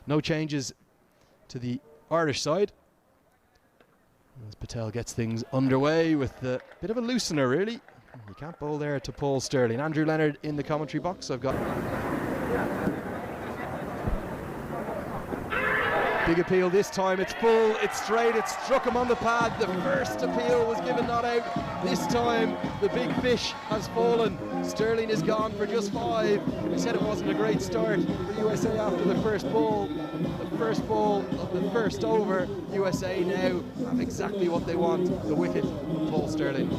No changes to the Irish side, as Patel gets things underway with a bit of a loosener, really. You can't bowl there to Paul Sterling. Andrew Leonard in the commentary box. I've got big appeal this time. It's full, it's straight, it struck him on the pad. The first appeal was given not out. This time the big fish has fallen. Sterling is gone for just 5. I said it wasn't a great start for USA after the first ball. The first ball of the first over. USA now have exactly what they want, the wicket from Paul Sterling.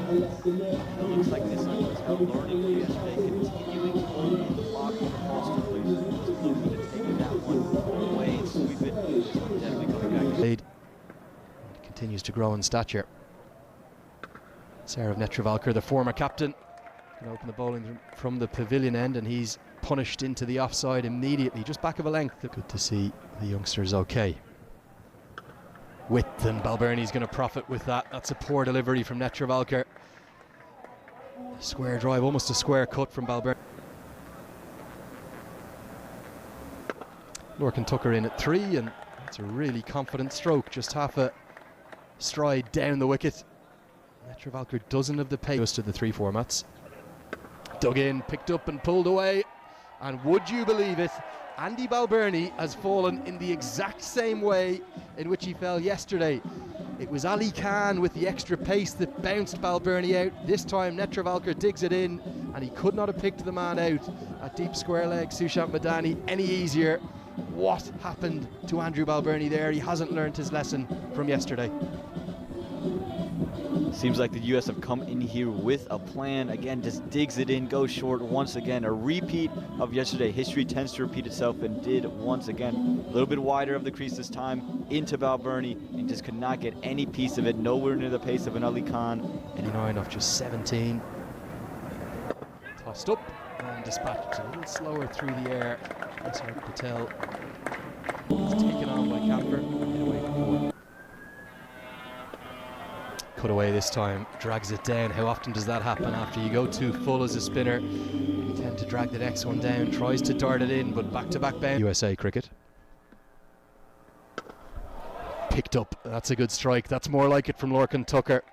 It looks like this was how learning from yesterday, continuing on in the block for Paul Sterling. Just looking to take that one away and sweep it. This one definitely coming back. It continues to grow in stature. Sarah of Netravalkar, the former captain, can open the bowling from the pavilion end, and he's punished into the offside immediately, just back of a length. Good to see the youngsters okay. Width, and Balbirnie's going to profit with that. That's a poor delivery from Netravalkar. Square drive, almost a square cut from Balbirnie. Lorcan Tucker in at 3, and it's a really confident stroke, just half a stride down the wicket. Netravalkar doesn't have the pace to the 3 formats. Dug in, picked up and pulled away, and would you believe it, Andy Balbirnie has fallen in the exact same way in which he fell yesterday. It was Ali Khan with the extra pace that bounced Balbirnie out. This time Netravalkar digs it in, and he could not have picked the man out at deep square leg, Sushant Madani, any easier. What happened to Andrew Balbirnie there? He hasn't learned his lesson from yesterday. Seems like the US have come in here with a plan. Again, just digs it in, goes short once again. A repeat of yesterday. History tends to repeat itself, and did once again. A little bit wider of the crease this time into Balbirnie, and just could not get any piece of it. Nowhere near the pace of an Ali Khan. 89 off just 17. Tossed up and dispatched a little slower through the air. Sorry, Patel is taken on by Campher. Hit away for 4. Cut away this time, drags it down. How often does that happen after you go too full as a spinner? You tend to drag the next one down, tries to dart it in, but back-to-back bounce. USA cricket. Picked up, that's a good strike. That's more like it from Lorcan Tucker.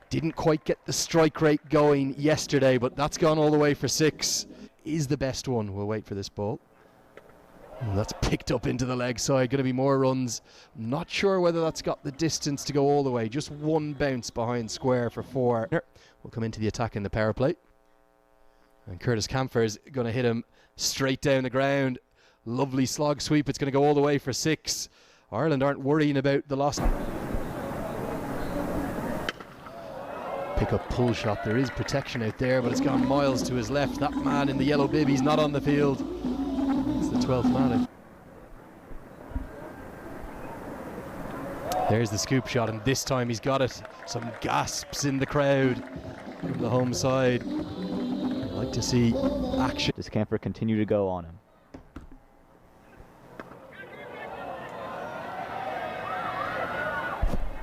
Didn't quite get the strike rate going yesterday, but that's gone all the way for 6. Is the best one. We'll wait for this ball. That's picked up into the leg side. Going to be more runs. Not sure whether that's got the distance to go all the way. Just one bounce behind square for 4. We'll come into the attack in the power play. And Curtis Campher is going to hit him straight down the ground. Lovely slog sweep. It's going to go all the way for 6. Ireland aren't worrying about the loss. Pick up pull shot. There is protection out there, but it's gone miles to his left. That man in the yellow bib, he's not on the field. It's the 12th man. There's the scoop shot, and this time he's got it. Some gasps in the crowd from the home side. I'd like to see action. Does Campher continue to go on him?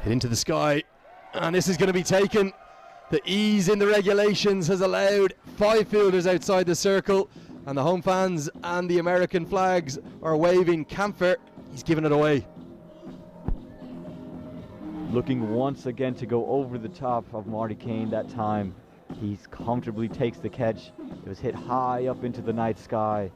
Hit into the sky, and this is going to be taken. The ease in the regulations has allowed 5 fielders outside the circle, and the home fans and the American flags are waving. Campher, he's given it away. Looking once again to go over the top of Marty Kane. That time he comfortably takes the catch. It was hit high up into the night sky.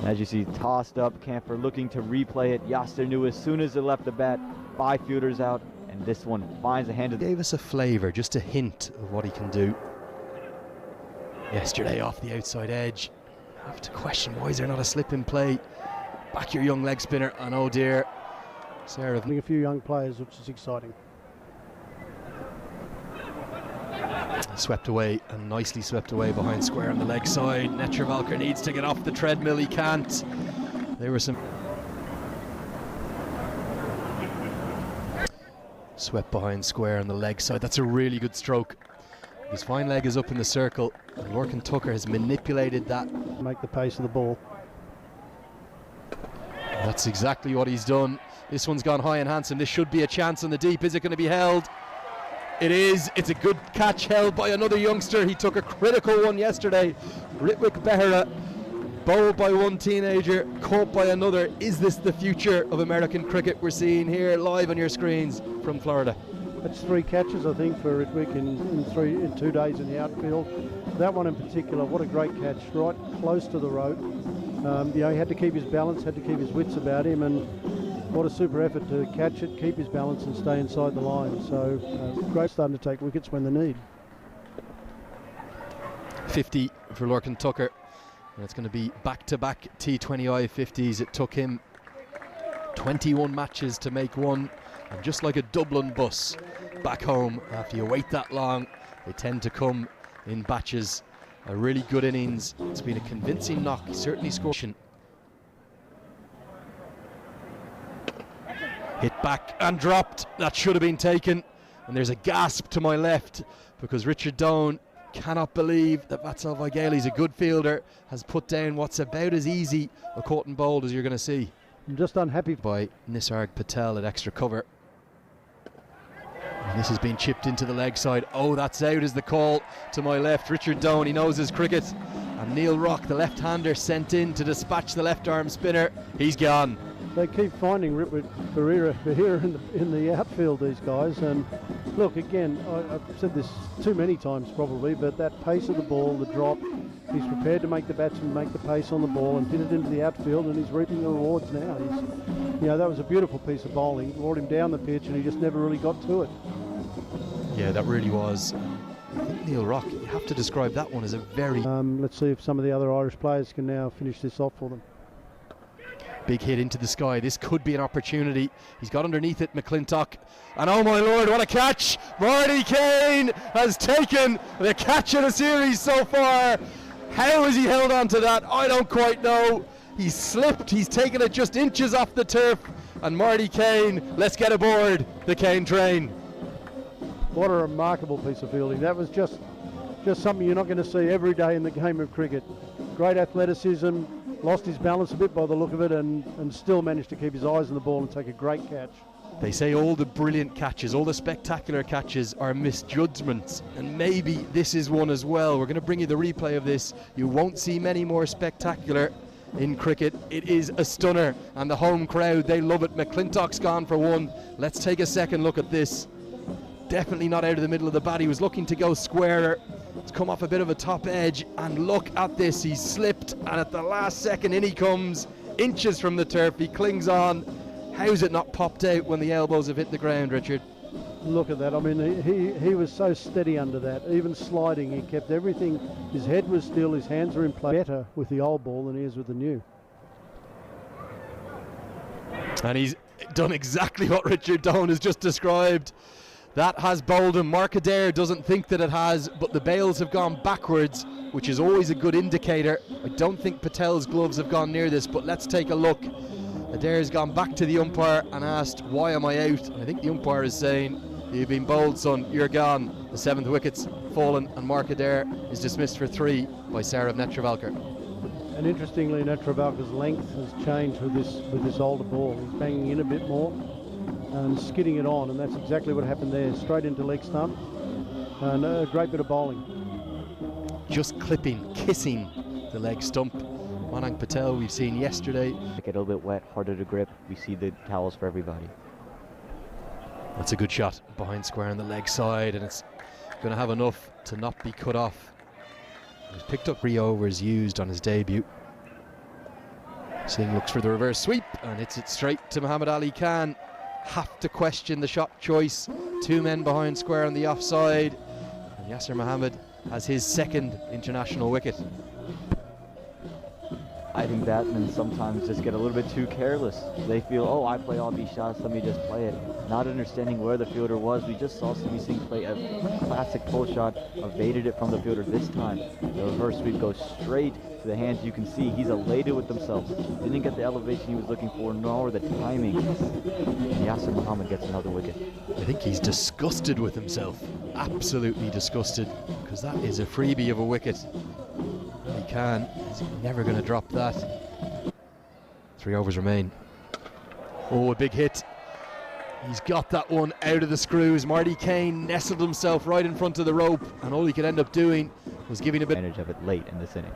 As you see, tossed up. Campher looking to replay it. Yasser knew as soon as it left the bat, 5 fielders out, and this one finds the hand of the... Gave us a flavour, just a hint of what he can do. Yesterday off the outside edge. I have to question, why is there not a slip in play? Back your young leg spinner, and oh dear. Sarah. A few young players, which is exciting. Swept away, and nicely swept away behind square on the leg side. Netravalkar needs to get off the treadmill, he can't. There were some... Swept behind square on the leg side. That's a really good stroke. His fine leg is up in the circle, and Lorcan Tucker has manipulated that. Make the pace of the ball. That's exactly what he's done. This one's gone high and handsome. This should be a chance on the deep. Is it going to be held? It is. It's a good catch held by another youngster. He took a critical one yesterday. Ritwik Behra Bowled by one teenager, caught by another. Is this the future of American cricket we're seeing here live on your screens from Florida? That's 3 catches, I think, for Ritwick in 2 days in the outfield. That one in particular, what a great catch, right close to the rope. He had to keep his balance, had to keep his wits about him, and what a super effort to catch it, keep his balance and stay inside the line. So great starting to take wickets when they need. 50 for Lorcan Tucker. And it's going to be back-to-back T20I 50s. It took him 21 matches to make one. And just like a Dublin bus back home, after you wait that long, they tend to come in batches. A really good innings. It's been a convincing knock. He certainly scored. Hit back and dropped. That should have been taken. And there's a gasp to my left because Richard Doan cannot believe that Vatsal Vagheli's a good fielder, has put down what's about as easy a caught and bowled as you're going to see. I'm just unhappy by Nisarg Patel at extra cover. And this has been chipped into the leg side. Oh, that's out is the call to my left. Richard Doan, he knows his cricket. And Neil Rock, the left-hander, sent in to dispatch the left-arm spinner. He's gone. They keep finding Bahira in the outfield, these guys. And look, again, I've said this too many times probably, but that pace of the ball, the drop, he's prepared to make the batsman make the pace on the ball and hit it into the outfield, and he's reaping the rewards now. That was a beautiful piece of bowling. Brought him down the pitch, and he just never really got to it. Yeah, that really was. I think Neil Rock, you have to describe that one as a very... let's see if some of the other Irish players can now finish this off for them. Big hit into the sky. This could be an opportunity. He's got underneath it, McClintock. And oh my lord, what a catch! Marty Kane has taken the catch of the series so far. How has he held on to that? I don't quite know. He's slipped. He's taken it just inches off the turf. And Marty Kane, let's get aboard the Kane train. What a remarkable piece of fielding. That was just something you're not going to see every day in the game of cricket. Great athleticism. Lost his balance a bit by the look of it, and still managed to keep his eyes on the ball and take a great catch. They say all the brilliant catches, all the spectacular catches are misjudgments, and maybe this is one as well. We're going to bring you the replay of this. You won't see many more spectacular in cricket. It is a stunner, and the home crowd, they love it. McClintock's gone for one. Let's take a second look at this. Definitely not out of the middle of the bat. He was looking to go squarer. It's come off a bit of a top edge, and look at this. He's slipped, and at the last second in he comes, inches from the turf. He clings on. How's it not popped out when the elbows have hit the ground, Richard? Look at that. I mean, he was so steady under that. Even sliding, he kept everything. His head was still, his hands were in play. Better with the old ball than he is with the new. And he's done exactly what Richard Doan has just described. That has bowled him. Mark Adair doesn't think that it has, but the bails have gone backwards, which is always a good indicator. I don't think Patel's gloves have gone near this, but let's take a look. Adair's gone back to the umpire and asked, why am I out? And I think the umpire is saying, you've been bowled, son, you're gone. The 7th wicket's fallen, and Mark Adair is dismissed for 3 by Saurav Netravalkar. And interestingly, Netravalkar's length has changed with this older ball. He's banging in a bit more and skidding it on, and that's exactly what happened there. Straight into leg stump, and a great bit of bowling. Just clipping, kissing the leg stump. Manang Patel, we've seen yesterday. Get a little bit wet, harder to grip. We see the towels for everybody. That's a good shot behind square on the leg side, and it's going to have enough to not be cut off. He's picked up 3 overs used on his debut. Singh looks for the reverse sweep and hits it straight to Muhammad Ali Khan. Have to question the shot choice. 2 men behind square on the offside, and Yasser Mohammed has his 2nd international wicket. I think batsmen sometimes just get a little bit too careless. They feel, oh, I play all these shots, let me just play it. Not understanding where the fielder was. We just saw Simi Singh play a classic pull shot, evaded it from the fielder this time. The reverse sweep goes straight to the hands. You can see he's elated with himself. Didn't get the elevation he was looking for, nor the timing. And Yasser Mohammed gets another wicket. I think he's disgusted with himself. Absolutely disgusted, because that is a freebie of a wicket. He can. He's never going to drop that. 3 overs remain. Oh, a big hit. He's got that one out of the screws. Marty Kane nestled himself right in front of the rope, and all he could end up doing was giving a bit advantage of it late in this innings.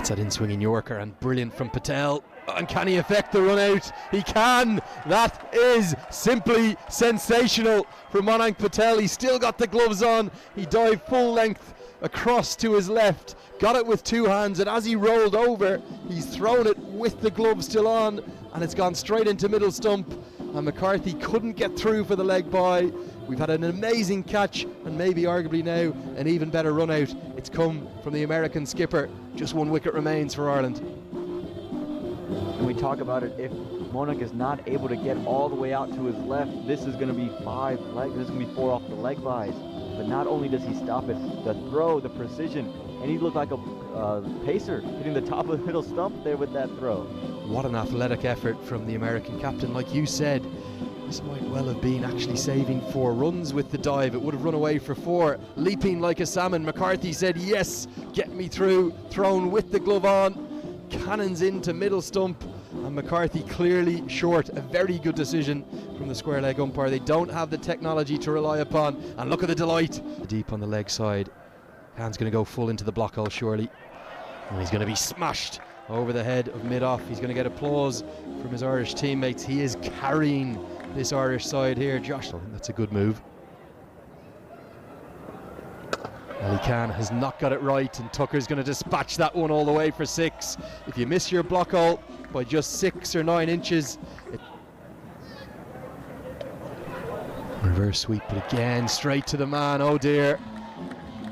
It's that in-swinging Yorker, and brilliant from Patel. And can he affect the run out? He can! That is simply sensational from Mayank Patel. He's still got the gloves on. He dived full length across to his left, got it with two hands, and as he rolled over, he's thrown it with the glove still on, and it's gone straight into middle stump, and McCarthy couldn't get through for the leg by. We've had an amazing catch, and maybe arguably now an even better run out. It's come from the American skipper. Just one wicket remains for Ireland. And we talk about it, if Mayank is not able to get all the way out to his left, this is going to be this is going to be 4 off the leg byes. But not only does he stop it, the throw, the precision, and he looked like a pacer hitting the top of the middle stump there with that throw. What an athletic effort from the American captain. Like you said, this might well have been actually saving 4 runs with the dive. It would have run away for 4, leaping like a salmon. McCarthy said, yes, get me through, thrown with the glove on, cannons into middle stump, and McCarthy clearly short. A very good decision from the square leg umpire. They don't have the technology to rely upon, and look at the delight. Deep on the leg side. Hand's going to go full into the block hole surely, and he's going to be smashed over the head of mid-off. He's going to get applause from his Irish teammates. He is carrying this Irish side here. Josh, I think that's a good move. Ali Khan has not got it right, and Tucker's going to dispatch that one all the way for 6. If you miss your block hole by just 6 or 9 inches, reverse sweep, but again straight to the man. Oh dear,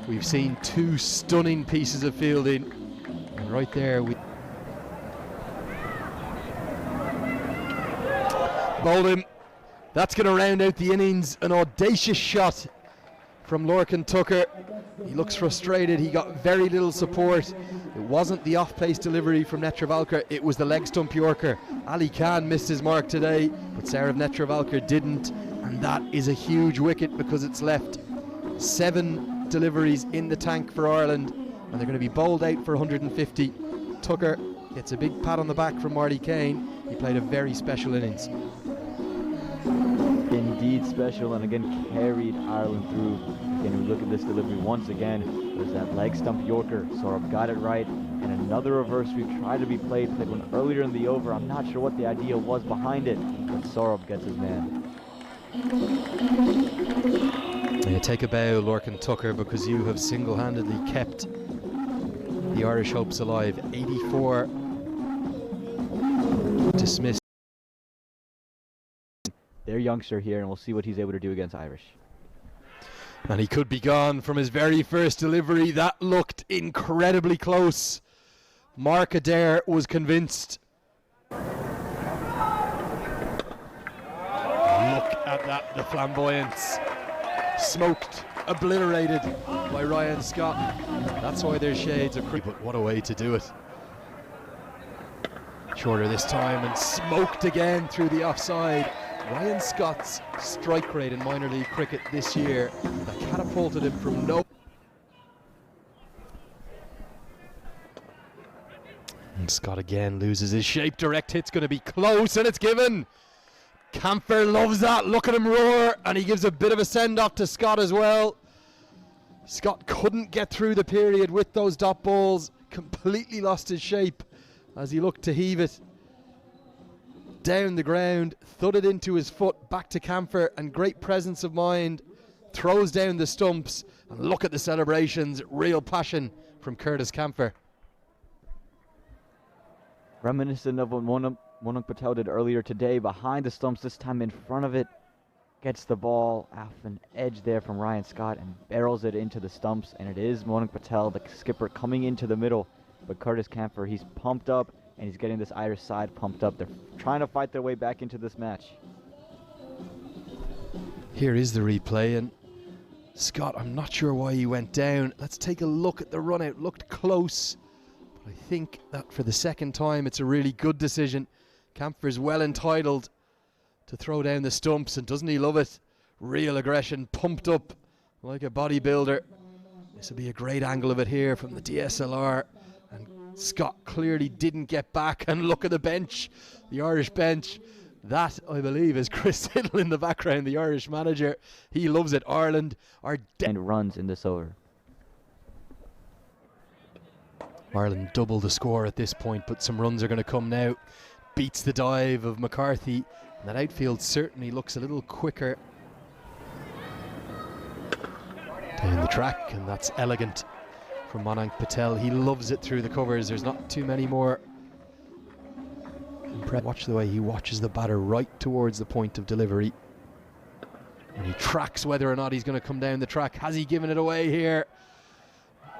we've seen 2 stunning pieces of fielding, and right there we bowled him. That's going to round out the innings. An audacious shot from Lorcan Tucker. He looks frustrated. He got very little support. It wasn't the off-pace delivery from Netravalkar, it was the leg stump Yorker. Ali Khan missed his mark today, but Sarah Netravalkar didn't, and that is a huge wicket because it's left 7 deliveries in the tank for Ireland, and they're going to be bowled out for 150. Tucker gets a big pat on the back from Marty Kane. He played a very special innings. Indeed special, and again carried Ireland through. Again, we look at this delivery once again. There's that leg stump Yorker. Saurabh got it right, and another reverse sweep tried to be played one earlier in the over. I'm not sure what the idea was behind it, but Saurabh gets his man. You take a bow, Lorcan Tucker, because you have single-handedly kept the Irish hopes alive. 84 dismissed. Their youngster here, and we'll see what he's able to do against Irish. And he could be gone from his very first delivery. That looked incredibly close. Mark Adair was convinced. Look at that, the flamboyance. Smoked, obliterated by Ryan Scott. That's why there's shades of creep, but what a way to do it. Shorter this time, and smoked again through the offside. Ryan Scott's strike rate in minor league cricket this year that catapulted him from no. And Scott again loses his shape. Direct hit's going to be close, and it's given. Campher loves that. Look at him roar, and he gives a bit of a send-off to Scott as well. Scott couldn't get through the period with those dot balls. Completely lost his shape as he looked to heave it down the ground, thudded into his foot, back to Campher, and great presence of mind, throws down the stumps, and look at the celebrations, real passion from Curtis Campher. Reminiscent of what Mayank Patel did earlier today, behind the stumps, this time in front of it, gets the ball off an edge there from Ryan Scott and barrels it into the stumps, and it is Mayank Patel, the skipper, coming into the middle, but Curtis Campher, he's pumped up, and he's getting this Irish side pumped up. They're trying to fight their way back into this match. Here is the replay, and Scott, I'm not sure why he went down. Let's take a look at the run out. Looked close, but I think that for the second time it's a really good decision. Campher's well entitled to throw down the stumps, and doesn't he love it? Real aggression, pumped up like a bodybuilder. This will be a great angle of it here from the DSLR. And Scott clearly didn't get back, and look at the bench, the Irish bench. That, I believe, is Chris Hiddle in the background, the Irish manager. He loves it. Ireland are and runs in this over. Ireland double the score at this point, but some runs are going to come now. Beats the dive of McCarthy, and that outfield certainly looks a little quicker. Down the track, and that's elegant from Patel. He loves it through the covers. There's not too many more. Watch the way he watches the batter right towards the point of delivery. And he tracks whether or not he's going to come down the track. Has he given it away here?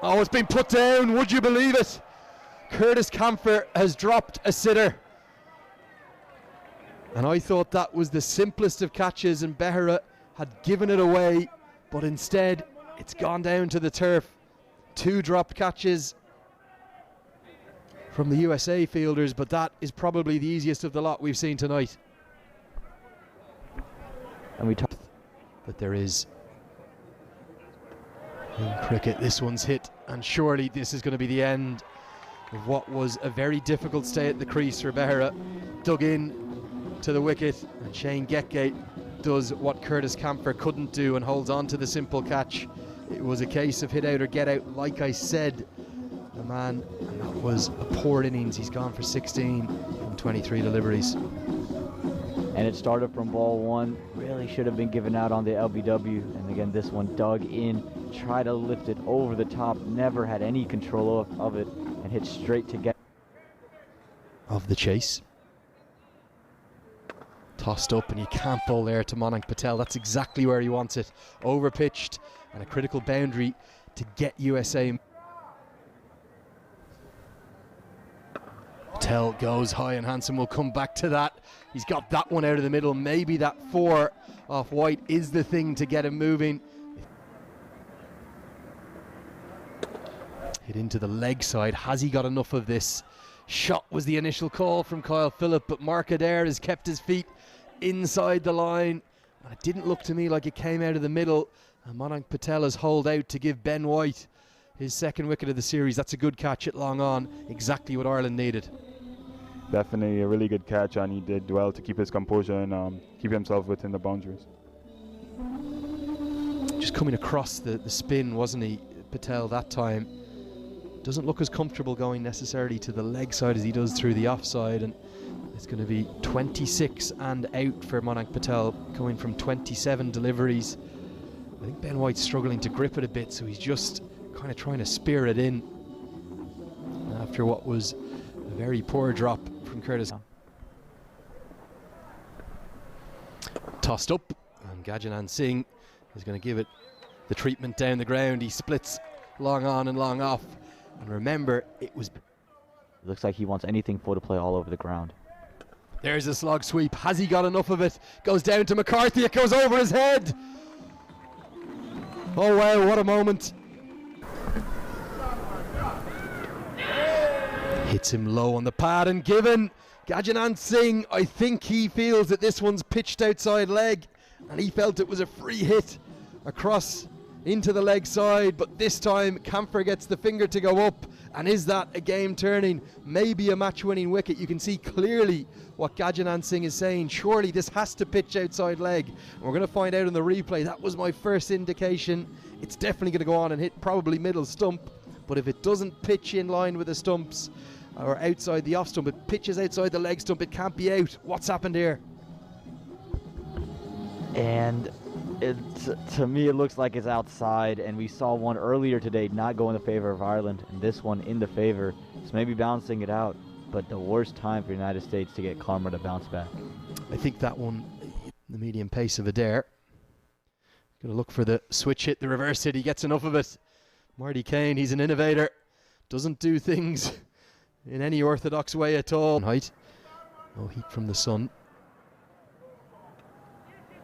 Oh, it's been put down. Would you believe it? Curtis Campher has dropped a sitter. And I thought that was the simplest of catches, and Behera had given it away, but instead it's gone down to the turf. 2 dropped catches from the USA fielders, but that is probably the easiest of the lot we've seen tonight. And we talked that there is in cricket. This one's hit, and surely this is going to be the end of what was a very difficult stay at the crease for Behera. Dug in to the wicket, and Shane Getgate does what Curtis Campher couldn't do and holds on to the simple catch. It was a case of hit out or get out, like I said. The man, and that was a poor innings. He's gone for 16 from 23 deliveries. And it started from ball 1. Really should have been given out on the LBW. And again, this one dug in, tried to lift it over the top, never had any control of it, and hit straight to get of the chase. Tossed up, and you can't bowl there to Patel. That's exactly where he wants it. Overpitched, and a critical boundary to get USA. Patel goes high, and Hansen will come back to that. He's got that one out of the middle. Maybe that 4 off White is the thing to get him moving. Hit into the leg side. Has he got enough of this? Shot was the initial call from Kyle Phillip, but Mark Adair has kept his feet inside the line. And it didn't look to me like it came out of the middle. And Patel has holed out to give Ben White his 2nd wicket of the series. That's a good catch at long on. Exactly what Ireland needed. Definitely a really good catch, and he did well to keep his composure and keep himself within the boundaries. Just coming across the spin, wasn't he, Patel, that time? Doesn't look as comfortable going necessarily to the leg side as he does through the offside, and it's going to be 26 and out for Patel, going from 27 deliveries. I think Ben White's struggling to grip it a bit, so he's just kind of trying to spear it in after what was a very poor drop from Curtis. Tossed up, and Gajanan Singh is going to give it the treatment down the ground. He splits long on and long off. And remember, it looks like he wants anything for to play all over the ground. There's a slog sweep. Has he got enough of it? Goes down to McCarthy. It goes over his head. Oh wow, what a moment. Hits him low on the pad, and given Gajanan Singh, I think he feels that this one's pitched outside leg, and he felt it was a free hit across into the leg side, but this time Campher gets the finger to go up. And is that a game turning, maybe a match winning wicket? You can see clearly what Gajanan Singh is saying. Surely this has to pitch outside leg, and we're going to find out in the replay. That was my first indication. It's definitely going to go on and hit probably middle stump, but if it doesn't pitch in line with the stumps or outside the off stump, it pitches outside the leg stump, it can't be out. What's happened here? And to me it looks like it's outside, and we saw one earlier today not go in the favor of Ireland, and this one in the favor, so maybe balancing it out, but the worst time for the United States to get karma to bounce back. I think that one, the medium pace of Adair. Gonna look for the switch hit, the reverse hit. He gets enough of it. Marty Kane, he's an innovator, doesn't do things in any orthodox way at all. Height, no heat from the sun.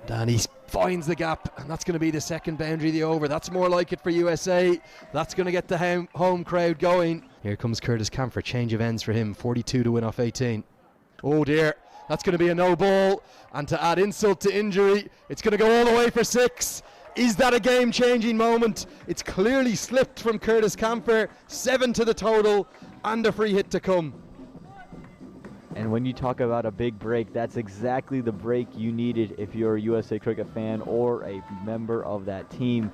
Danny finds the gap, and that's going to be the 2nd boundary of the over. That's more like it for USA. That's going to get the home crowd going. Here comes Curtis Campher. Change of ends for him. 42 to win off 18. Oh dear, that's going to be a no ball. And to add insult to injury, it's going to go all the way for 6. Is that a game-changing moment? It's clearly slipped from Curtis Campher. 7 to the total, and a free hit to come. And when you talk about a big break, that's exactly the break you needed if you're a USA Cricket fan or a member of that team.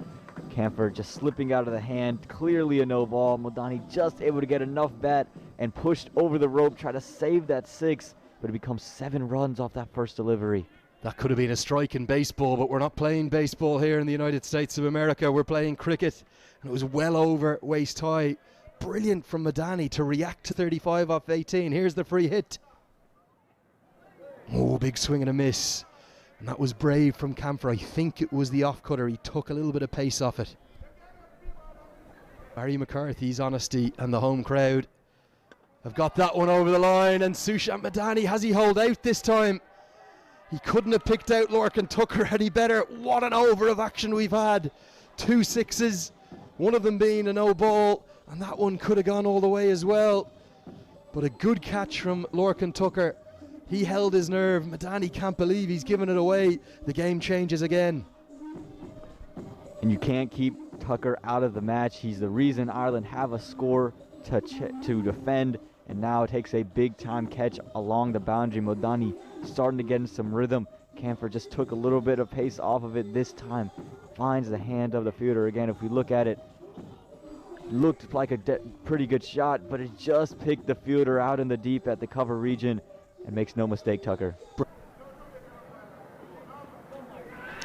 Campher just slipping out of the hand, clearly a no ball. Madani just able to get enough bat and pushed over the rope, try to save that 6, but it becomes 7 runs off that first delivery. That could have been a strike in baseball, but we're not playing baseball here in the United States of America. We're playing cricket, and it was well over waist high. Brilliant from Madani to react to 35 off 18. Here's the free hit. Oh, big swing and a miss. And that was brave from Campher. I think it was the off-cutter. He took a little bit of pace off it. Barry McCarthy's honesty and the home crowd have got that one over the line. And Sushant Madani, has he hold out this time? He couldn't have picked out Lorcan Tucker any better. What an over of action we've had. 2 sixes, one of them being a no ball, and that one could have gone all the way as well. But a good catch from Lorcan Tucker. He held his nerve. Madani can't believe he's given it away. The game changes again. And you can't keep Tucker out of the match. He's the reason Ireland have a score to defend, and now takes a big time catch along the boundary. Madani starting to get in some rhythm. Campher just took a little bit of pace off of it this time. Finds the hand of the fielder. Again, if we look at it, looked like a pretty good shot, but it just picked the fielder out in the deep at the cover region, and makes no mistake, Tucker.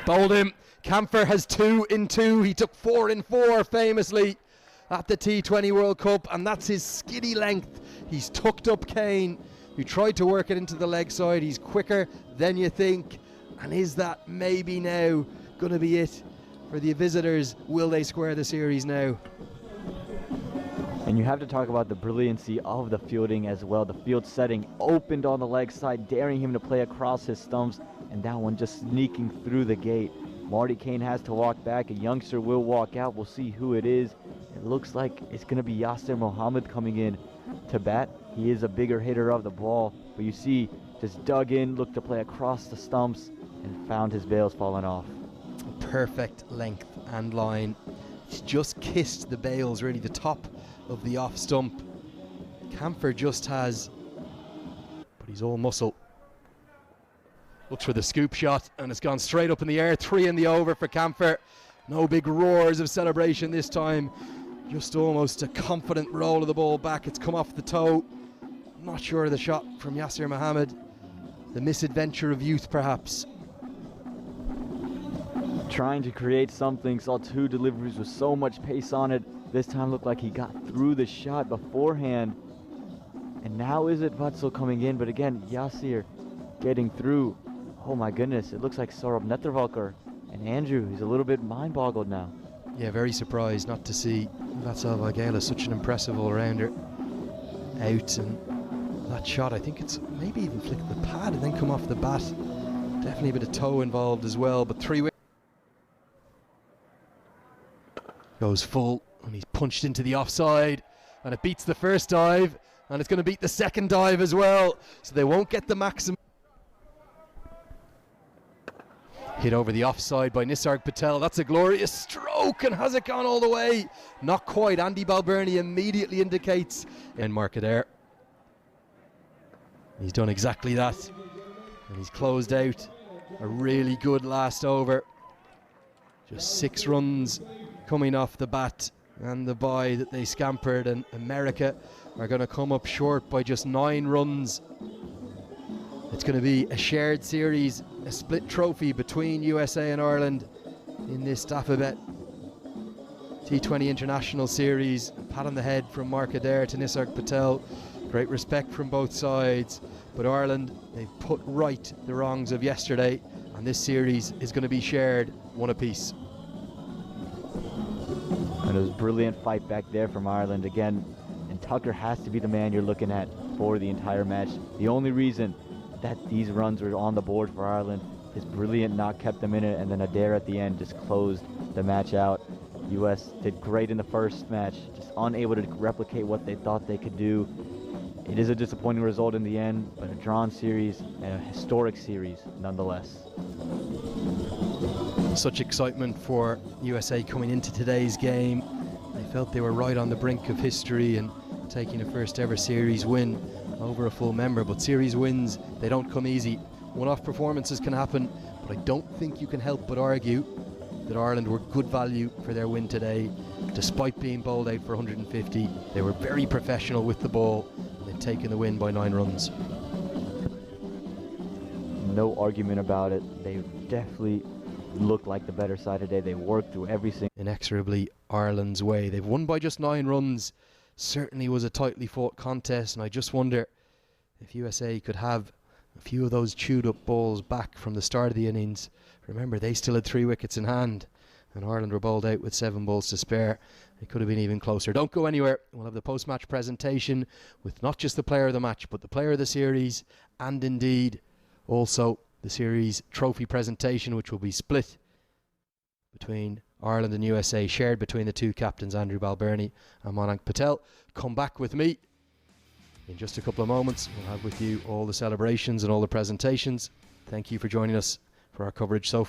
Bowled him. Campher has 2 in 2. He took 4 in 4 famously at the T20 World Cup, and that's his skiddy length. He's tucked up Kane, who tried to work it into the leg side. He's quicker than you think. And is that maybe now going to be it for the visitors? Will they square the series now? And you have to talk about the brilliancy of the fielding as well. The field setting opened on the leg side, daring him to play across his stumps, and that one just sneaking through the gate. Marty Kane has to walk back. A youngster will walk out. We'll see who it is. It looks like it's going to be Yasser Mohammed coming in to bat. He is a bigger hitter of the ball, but you see, just dug in, looked to play across the stumps, and found his bails falling off. Perfect length and line. He's just kissed the bails, really the top of the off stump. Campher just has, but he's all muscle. Looks for the scoop shot, and it's gone straight up in the air. 3 in the over for Campher. No big roars of celebration this time. Just almost a confident roll of the ball back. It's come off the toe. Not sure of the shot from Yasser Mohammed. The misadventure of youth, perhaps. Trying to create something, saw 2 deliveries with so much pace on it. This time looked like he got through the shot beforehand. And now is it Vatsil coming in, but again, Yasser getting through. Oh my goodness, it looks like Saurabh Netravalkar and Andrew. He's a little bit mind-boggled now. Yeah, very surprised not to see Vatsal Vaghela, such an impressive all-rounder, out. And that shot, I think it's maybe even flicked the pad and then come off the bat. Definitely a bit of toe involved as well, but 3 wickets. Goes full, and he's punched into the offside, and it beats the first dive, and it's going to beat the second dive as well, so they won't get the maximum. Hit over the offside by Nisarg Patel. That's a glorious stroke, and has it gone all the way? Not quite. Andy Balbirnie immediately indicates in market there. He's done exactly that, and he's closed out a really good last over. Just 6 runs coming off the bat, and the bye that they scampered, and America are going to come up short by just 9 runs. It's going to be a shared series, a split trophy between USA and Ireland in this Dafabet T20 International series. A pat on the head from Mark Adair to Nisarg Patel. Great respect from both sides, but Ireland, they've put right the wrongs of yesterday, and this series is going to be shared 1 apiece. And it was a brilliant fight back there from Ireland again, and Tucker has to be the man you're looking at for the entire match. The only reason that these runs were on the board for Ireland, his brilliant knock kept them in it, and then Adair at the end just closed the match out. US did great in the first match, just unable to replicate what they thought they could do. It is a disappointing result in the end, but a drawn series and a historic series nonetheless. Such excitement for USA coming into today's game. They felt they were right on the brink of history and taking a first ever series win over a full member, but series wins, they don't come easy. One-off performances can happen, but I don't think you can help but argue that Ireland were good value for their win today. Despite being bowled out for 150, they were very professional with the ball, and they've taken the win by 9 runs. No argument about it. They definitely looked like the better side today. They worked through everything. Inexorably Ireland's way. They've won by just 9 runs. Certainly was a tightly fought contest, and I just wonder if USA could have a few of those chewed up balls back from the start of the innings. Remember, they still had 3 wickets in hand, and Ireland were bowled out with 7 balls to spare. It could have been even closer. Don't go anywhere. We'll have the post-match presentation with not just the player of the match, but the player of the series, and indeed also the series trophy presentation, which will be split between Ireland and USA, shared between the 2 captains, Andrew Balbirnie and Mayank Patel. Come back with me in just a couple of moments. We'll have with you all the celebrations and all the presentations. Thank you for joining us for our coverage so far.